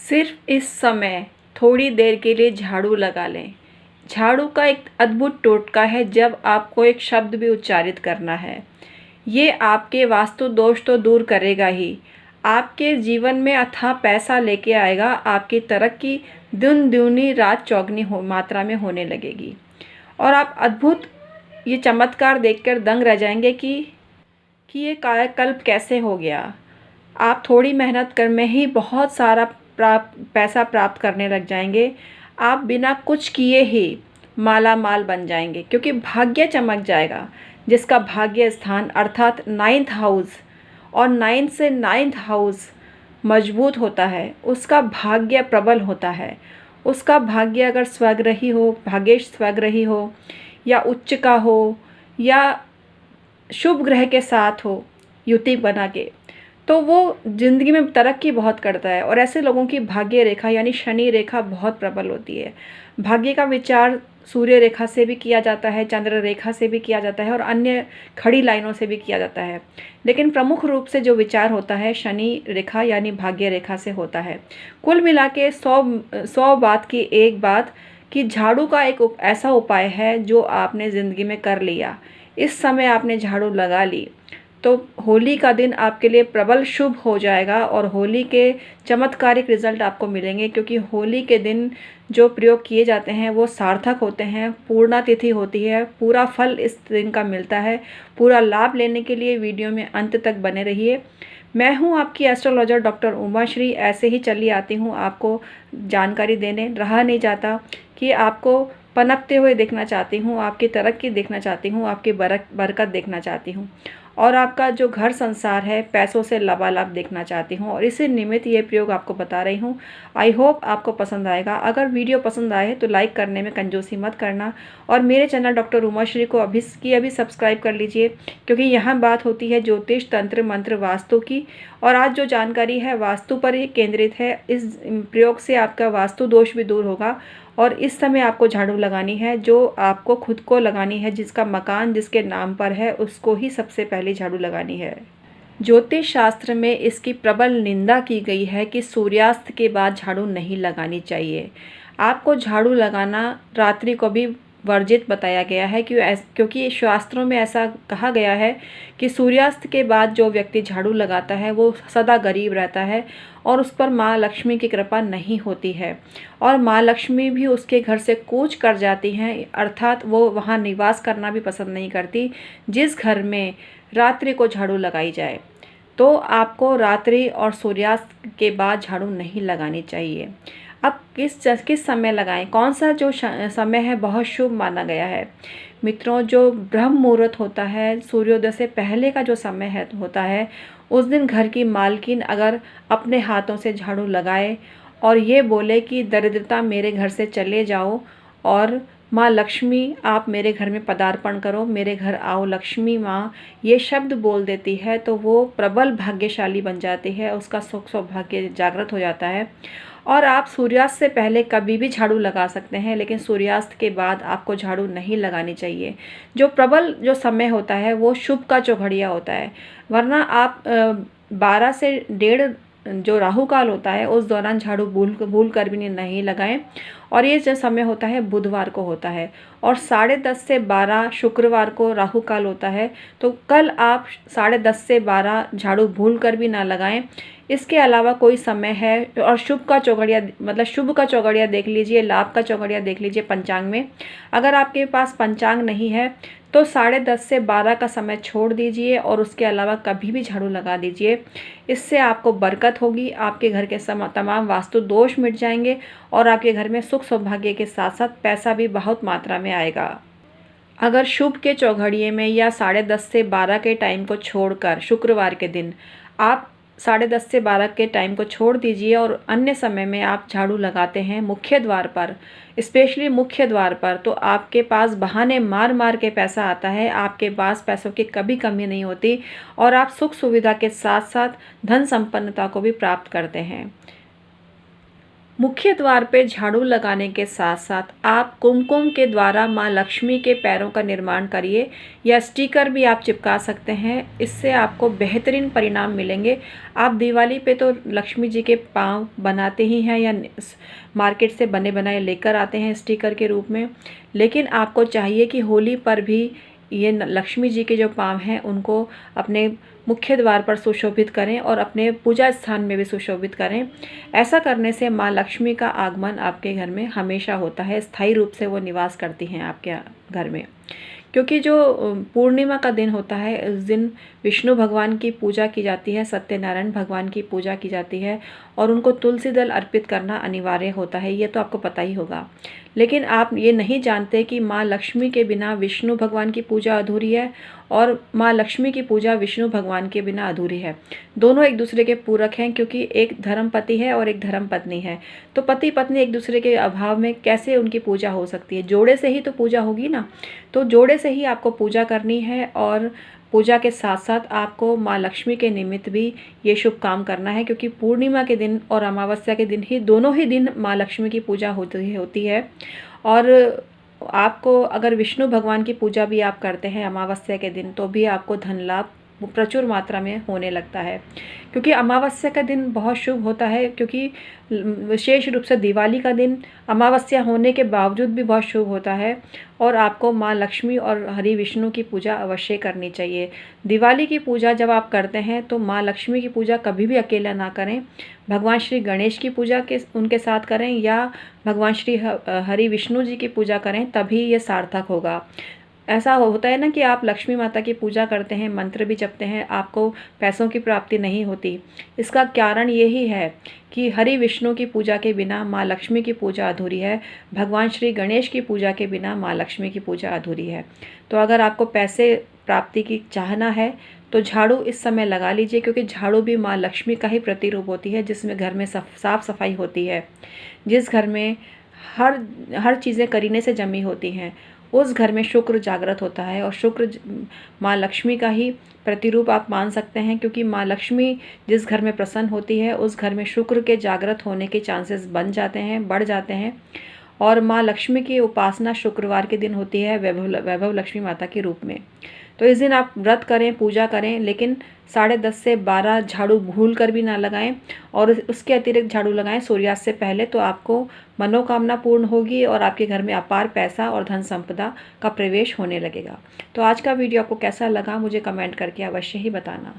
सिर्फ इस समय थोड़ी देर के लिए झाड़ू लगा लें। झाड़ू का एक अद्भुत टोटका है जब आपको एक शब्द भी उच्चारित करना है। ये आपके वास्तु दोष तो दूर करेगा ही, आपके जीवन में अथाह पैसा लेके आएगा। आपकी तरक्की दिन दूनी रात चौगनी मात्रा में होने लगेगी और आप अद्भुत ये चमत्कार देखकर दंग रह जाएंगे कि ये कायाकल्प कैसे हो गया। आप थोड़ी मेहनत कर में ही बहुत सारा पैसा प्राप्त करने लग जाएंगे। आप बिना कुछ किए ही माला माल बन जाएंगे, क्योंकि भाग्य चमक जाएगा। जिसका भाग्य स्थान अर्थात 9th हाउस और 9th से 9th हाउस मजबूत होता है, उसका भाग्य प्रबल होता है। उसका भाग्य अगर स्वग्रही हो, भाग्येश स्वग्रही हो या उच्च का हो या शुभ ग्रह के साथ हो युति बना के, तो वो ज़िंदगी में तरक्की बहुत करता है। और ऐसे लोगों की भाग्य रेखा यानी शनि रेखा बहुत प्रबल होती है। भाग्य का विचार सूर्य रेखा से भी किया जाता है, चंद्र रेखा से भी किया जाता है और अन्य खड़ी लाइनों से भी किया जाता है, लेकिन प्रमुख रूप से जो विचार होता है शनि रेखा यानी भाग्य रेखा से होता है। कुल मिला के 100 बात की एक बात कि झाड़ू का एक ऐसा उपाय है जो आपने ज़िंदगी में कर लिया। इस समय आपने झाड़ू लगा ली तो होली का दिन आपके लिए प्रबल शुभ हो जाएगा और होली के चमत्कारिक रिजल्ट आपको मिलेंगे, क्योंकि होली के दिन जो प्रयोग किए जाते हैं वो सार्थक होते हैं। पूर्णा तिथि होती है, पूरा फल इस दिन का मिलता है। पूरा लाभ लेने के लिए वीडियो में अंत तक बने रहिए। मैं हूं आपकी एस्ट्रोलॉजर डॉक्टर उमा श्री। ऐसे ही चली आती हूं आपको जानकारी देने। रहा नहीं जाता कि आपको पनपते हुए देखना चाहती हूँ, आपकी तरक्की देखना चाहती हूँ, आपकी बरकत देखना चाहती हूँ और आपका जो घर संसार है पैसों से लबालब देखना चाहती हूँ, और इसी निमित्त ये प्रयोग आपको बता रही हूँ। आई होप आपको पसंद आएगा। अगर वीडियो पसंद आए तो लाइक करने में कंजूसी मत करना और मेरे चैनल डॉक्टर उमा श्री को अभी सब्सक्राइब कर लीजिए, क्योंकि यहाँ बात होती है ज्योतिष, तंत्र, मंत्र, वास्तु की। और आज जो जानकारी है वास्तु पर ही केंद्रित है। इस प्रयोग से आपका वास्तु दोष भी दूर होगा। और इस समय आपको झाड़ू लगानी है, जो आपको खुद को लगानी है। जिसका मकान जिसके नाम पर है उसको ही सबसे पहले झाड़ू लगानी है। ज्योतिष शास्त्र में इसकी प्रबल निंदा की गई है कि सूर्यास्त के बाद झाड़ू नहीं लगानी चाहिए। आपको झाड़ू लगाना रात्रि को भी वर्जित बताया गया है, क्योंकि शास्त्रों में ऐसा कहा गया है कि सूर्यास्त के बाद जो व्यक्ति झाड़ू लगाता है वो सदा गरीब रहता है और उस पर माँ लक्ष्मी की कृपा नहीं होती है और माँ लक्ष्मी भी उसके घर से कूच कर जाती हैं, अर्थात वो वहाँ निवास करना भी पसंद नहीं करती। जिस घर में रात्रि को झाड़ू लगाई जाए तो आपको रात्रि और सूर्यास्त के बाद झाड़ू नहीं लगानी चाहिए। अब किस समय लगाएं, कौन सा जो समय है बहुत शुभ माना गया है मित्रों। जो ब्रह्म मुहूर्त होता है, सूर्योदय से पहले का जो समय है होता है, उस दिन घर की मालकिन अगर अपने हाथों से झाड़ू लगाए और ये बोले कि दरिद्रता मेरे घर से चले जाओ और माँ लक्ष्मी आप मेरे घर में पदार्पण करो, मेरे घर आओ लक्ष्मी माँ, ये शब्द बोल देती है तो वो प्रबल भाग्यशाली बन जाती है। उसका सुख सौभाग्य जागृत हो जाता है। और आप सूर्यास्त से पहले कभी भी झाड़ू लगा सकते हैं, लेकिन सूर्यास्त के बाद आपको झाड़ू नहीं लगानी चाहिए। जो प्रबल जो समय होता है वो शुभ का चौघड़िया होता है, वरना आप 12 से 1:30 जो राहु काल होता है उस दौरान झाड़ू भूल कर भी नहीं लगाएं। और ये जो समय होता है बुधवार को होता है और 10:30 से 12 शुक्रवार को राहु काल होता है। तो कल आप 10:30 से 12 झाड़ू भूल कर भी ना लगाएं। इसके अलावा कोई समय है और शुभ का चौघड़िया मतलब शुभ का चौघड़िया देख लीजिए, लाभ का चौघड़िया देख लीजिए पंचांग में। अगर आपके पास पंचांग नहीं है तो 10:30 से 12 का समय छोड़ दीजिए और उसके अलावा कभी भी झाड़ू लगा दीजिए। इससे आपको बरकत होगी, आपके घर के तमाम वास्तु दोष मिट जाएंगे और आपके घर में सुख सौभाग्य के साथ साथ पैसा भी बहुत मात्रा में आएगा। अगर शुभ के चौघड़िए में या 10:30 से 12 के टाइम को छोड़कर शुक्रवार के दिन आप 10:30 से 12 के टाइम को छोड़ दीजिए और अन्य समय में आप झाड़ू लगाते हैं मुख्य द्वार पर, स्पेशली मुख्य द्वार पर, तो आपके पास बहाने मार मार के पैसा आता है। आपके पास पैसों की कभी कमी नहीं होती और आप सुख सुविधा के साथ साथ धन संपन्नता को भी प्राप्त करते हैं। मुख्य द्वार पे झाड़ू लगाने के साथ साथ आप कुमकुम के द्वारा माँ लक्ष्मी के पैरों का निर्माण करिए, या स्टिकर भी आप चिपका सकते हैं। इससे आपको बेहतरीन परिणाम मिलेंगे। आप दिवाली पे तो लक्ष्मी जी के पाँव बनाते ही हैं या मार्केट से बने बनाए लेकर आते हैं स्टिकर के रूप में, लेकिन आपको चाहिए कि होली पर भी ये लक्ष्मी जी के जो पाँव हैं उनको अपने मुख्य द्वार पर सुशोभित करें और अपने पूजा स्थान में भी सुशोभित करें। ऐसा करने से माँ लक्ष्मी का आगमन आपके घर में हमेशा होता है, स्थायी रूप से वो निवास करती हैं आपके घर में। क्योंकि जो पूर्णिमा का दिन होता है, उस दिन विष्णु भगवान की पूजा की जाती है, सत्यनारायण भगवान की पूजा की जाती है और उनको तुलसी दल अर्पित करना अनिवार्य होता है। ये तो आपको पता ही होगा। लेकिन आप ये नहीं जानते कि माँ लक्ष्मी के बिना विष्णु भगवान की पूजा अधूरी है और माँ लक्ष्मी की पूजा विष्णु भगवान के बिना अधूरी है। दोनों एक दूसरे के पूरक हैं, क्योंकि एक धर्मपति है और एक धर्मपत्नी है। तो पति पत्नी एक दूसरे के अभाव में कैसे उनकी पूजा हो सकती है? जोड़े से ही तो पूजा होगी ना। तो जोड़े से ही आपको पूजा करनी है और पूजा के साथ साथ आपको माँ लक्ष्मी के निमित्त भी ये शुभ काम करना है, क्योंकि पूर्णिमा के दिन और अमावस्या के दिन ही दोनों ही दिन माँ लक्ष्मी की पूजा होती है। और आपको अगर विष्णु भगवान की पूजा भी आप करते हैं अमावस्या के दिन, तो भी आपको धन लाभ प्रचुर मात्रा में होने लगता है। क्योंकि अमावस्या का दिन बहुत शुभ होता है, क्योंकि विशेष रूप से दिवाली का दिन अमावस्या होने के बावजूद भी बहुत शुभ होता है और आपको माँ लक्ष्मी और हरि विष्णु की पूजा अवश्य करनी चाहिए। दिवाली की पूजा जब आप करते हैं तो माँ लक्ष्मी की पूजा कभी भी अकेला ना करें। भगवान श्री गणेश की पूजा उनके साथ करें या भगवान श्री हरि विष्णु जी की पूजा करें, तभी ये सार्थक होगा। ऐसा होता है ना कि आप लक्ष्मी माता की पूजा करते हैं, मंत्र भी जपते हैं, आपको पैसों की प्राप्ति नहीं होती। इसका कारण यही है कि हरि विष्णु की पूजा के बिना माँ लक्ष्मी की पूजा अधूरी है, भगवान श्री गणेश की पूजा के बिना माँ लक्ष्मी की पूजा अधूरी है। तो अगर आपको पैसे प्राप्ति की चाहना है तो झाड़ू इस समय लगा लीजिए, क्योंकि झाड़ू भी माँ लक्ष्मी का ही प्रतिरूप होती है, जिसमें घर में साफ सफाई होती है। जिस घर में हर चीज़ें करीने से जमी होती हैं, उस घर में शुक्र जागृत होता है और शुक्र माँ लक्ष्मी का ही प्रतिरूप आप मान सकते हैं। क्योंकि माँ लक्ष्मी जिस घर में प्रसन्न होती है, उस घर में शुक्र के जागृत होने के चांसेस बढ़ जाते हैं। और माँ लक्ष्मी की उपासना शुक्रवार के दिन होती है वैभव लक्ष्मी माता के रूप में। तो इस दिन आप व्रत करें, पूजा करें, लेकिन 10:30 से 12 झाड़ू भूल कर भी ना लगाएं और उसके अतिरिक्त झाड़ू लगाएं सूर्यास्त से पहले, तो आपको मनोकामना पूर्ण होगी और आपके घर में अपार पैसा और धन संपदा का प्रवेश होने लगेगा। तो आज का वीडियो आपको कैसा लगा मुझे कमेंट करके अवश्य ही बताना।